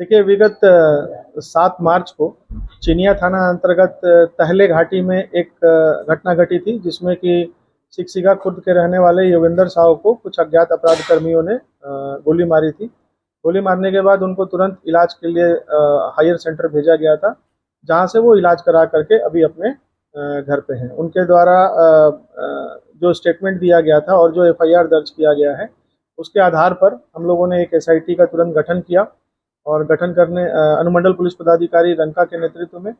देखिए, विगत 7 मार्च को चिनिया थाना अंतर्गत तहले घाटी में एक घटना घटी थी, जिसमें कि सिकसिगा खुर्द के रहने वाले योगेंद्र साव को कुछ अज्ञात अपराध कर्मियों ने गोली मारी थी। गोली मारने के बाद उनको तुरंत इलाज के लिए हायर सेंटर भेजा गया था, जहां से वो इलाज करा करके अभी अपने घर पे हैं। उनके द्वारा जो स्टेटमेंट दिया गया था और जो एफआईआर दर्ज किया गया है, उसके आधार पर हम लोगों ने एक एसआईटी का तुरंत गठन किया और गठन करने अनुमंडल पुलिस पदाधिकारी रंका के नेतृत्व में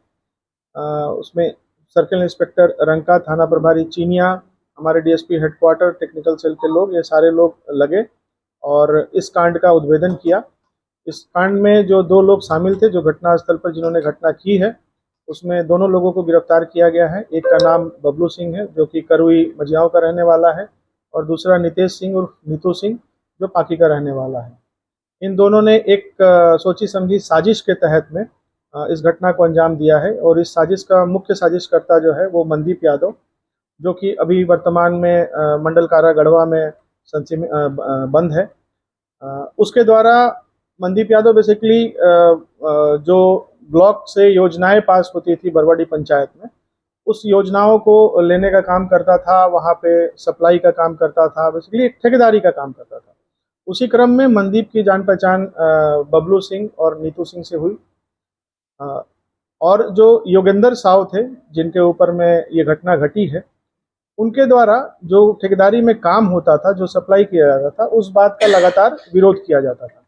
उसमें सर्किल इंस्पेक्टर रंका, थाना प्रभारी चिनिया, हमारे डीएसपी हेडक्वार्टर, टेक्निकल सेल के लोग, ये सारे लोग लगे और इस कांड का उद्भेदन किया। इस कांड में जो 2 लोग शामिल थे, जो घटनास्थल पर जिन्होंने घटना की है, उसमें दोनों लोगों को गिरफ्तार किया गया है। एक का नाम बबलू सिंह है, जो कि करुई मझियाओं का रहने वाला है, और दूसरा नितेश सिंह उर्फ नीतू सिंह, जो पाकी का रहने वाला है। इन दोनों ने एक सोची समझी साजिश के तहत में इस घटना को अंजाम दिया है, और इस साजिश का मुख्य साजिशकर्ता जो है वो मनदीप यादव, जो कि अभी वर्तमान में मंडल कारा गढ़वा में बंद है। उसके द्वारा मनदीप यादव बेसिकली जो ब्लॉक से योजनाएं पास होती थी बरवाडी पंचायत में, उस योजनाओं को लेने का काम करता था, वहाँ पे सप्लाई का काम करता था, बेसिकली एक ठेकेदारी का काम करता था। उसी क्रम में मनदीप की जान पहचान बबलू सिंह और नीतू सिंह से हुई, और जो योगेंद्र साव थे, जिनके ऊपर में ये घटना घटी है, उनके द्वारा जो ठेकेदारी में काम होता था, जो सप्लाई किया जाता था, उस बात का लगातार विरोध किया जाता था।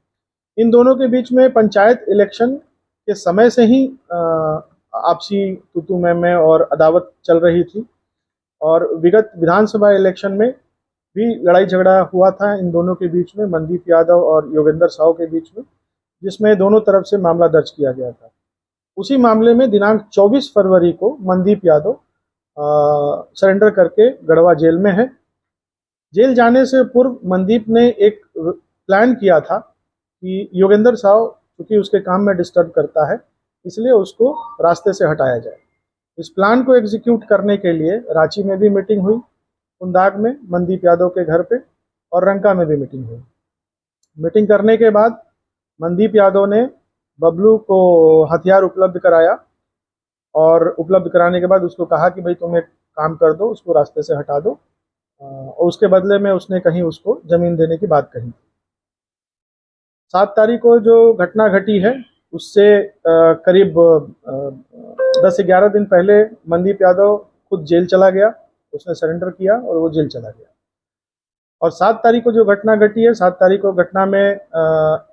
इन दोनों के बीच में पंचायत इलेक्शन के समय से ही आपसी तू मैं और अदावत चल रही थी, और विगत विधानसभा इलेक्शन में भी लड़ाई झगड़ा हुआ था इन दोनों के बीच में, मनदीप यादव और योगेंद्र साव के बीच में, जिसमें दोनों तरफ से मामला दर्ज किया गया था। उसी मामले में दिनांक 24 फरवरी को मनदीप यादव सरेंडर करके गढ़वा जेल में है। जेल जाने से पूर्व मनदीप ने एक प्लान किया था कि योगेंद्र साव क्योंकि उसके काम में डिस्टर्ब करता है, इसलिए उसको रास्ते से हटाया जाए। इस प्लान को एग्जीक्यूट करने के लिए रांची में भी मीटिंग हुई, कुंदाग में मनदीप यादव के घर पे, और रंका में भी मीटिंग हुई। मीटिंग करने के बाद मनदीप यादव ने बबलू को हथियार उपलब्ध कराया, और उपलब्ध कराने के बाद उसको कहा कि भाई तुम एक काम कर दो, उसको रास्ते से हटा दो, और उसके बदले में उसने कहीं उसको जमीन देने की बात कही। 7 तारीख को जो घटना घटी है, उससे करीब 10-11 दिन पहले मनदीप यादव खुद जेल चला गया, उसने सरेंडर किया और वो जेल चला गया। और 7 तारीख को जो घटना घटी है, 7 तारीख को घटना में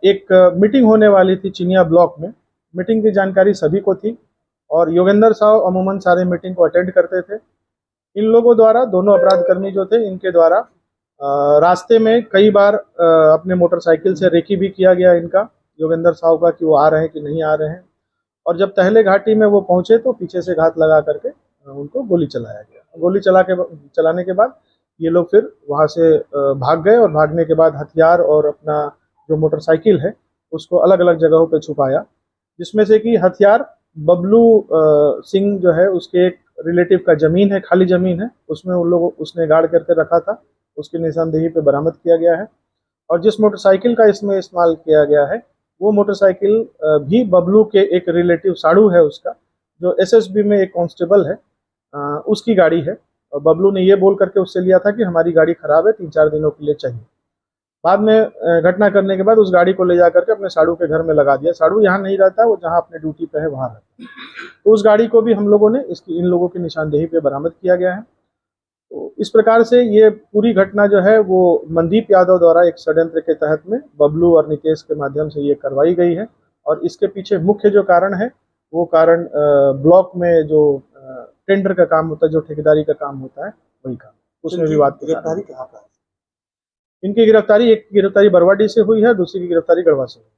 एक मीटिंग होने वाली थी चिनिया ब्लॉक में। मीटिंग की जानकारी सभी को थी, और योगेंद्र साव अमूमन सारे मीटिंग को अटेंड करते थे। इन लोगों द्वारा, दोनों अपराधकर्मी जो थे, इनके द्वारा रास्ते में कई बार अपने मोटरसाइकिल से रेकी भी किया गया इनका, योगेंद्र साव का, कि वो आ रहे हैं कि नहीं आ रहे हैं। और जब तहले घाटी में वो पहुंचे तो पीछे से घात लगा करके उनको गोली चलाया गया। गोली चलाने के बाद ये लोग फिर वहाँ से भाग गए, और भागने के बाद हथियार और अपना जो मोटरसाइकिल है उसको अलग अलग जगहों पे छुपाया, जिसमें से कि हथियार बबलू सिंह जो है, उसके एक रिलेटिव का ज़मीन है, खाली ज़मीन है, उसमें उन लोगों उसने गाड़ करके रखा था, उसकी निशानदेही पे बरामद किया गया है। और जिस मोटरसाइकिल का इसमें इस्तेमाल किया गया है, वो मोटरसाइकिल भी बबलू के एक रिलेटिव साड़ू है उसका, जो एसएसबी में एक कांस्टेबल है, उसकी गाड़ी है। और बबलू ने ये बोल करके उससे लिया था कि हमारी गाड़ी खराब है, 3-4 दिनों के लिए चाहिए। बाद में घटना करने के बाद उस गाड़ी को ले जा करके अपने साड़ू के घर में लगा दिया। साड़ू यहाँ नहीं रहता, वो जहाँ अपने ड्यूटी पे है वहाँ रहता है। तो उस गाड़ी को भी हम लोगों ने इन लोगों की निशानदेही पे बरामद किया गया है। तो इस प्रकार से ये पूरी घटना जो है वो मनदीप यादव द्वारा एक षड्यंत्र के तहत में बबलू और नितेश के माध्यम से ये करवाई गई है। और इसके पीछे मुख्य जो कारण है, वो कारण ब्लॉक में जो टेंडर का काम होता है, जो ठेकेदारी का काम होता है, वही काम, उसमें विवाद। गिरफ्तारी कहाँ पर? इनकी गिरफ्तारी, एक की गिरफ्तारी बरवाडी से हुई है, दूसरी की गिरफ्तारी गढ़वा से हुई है।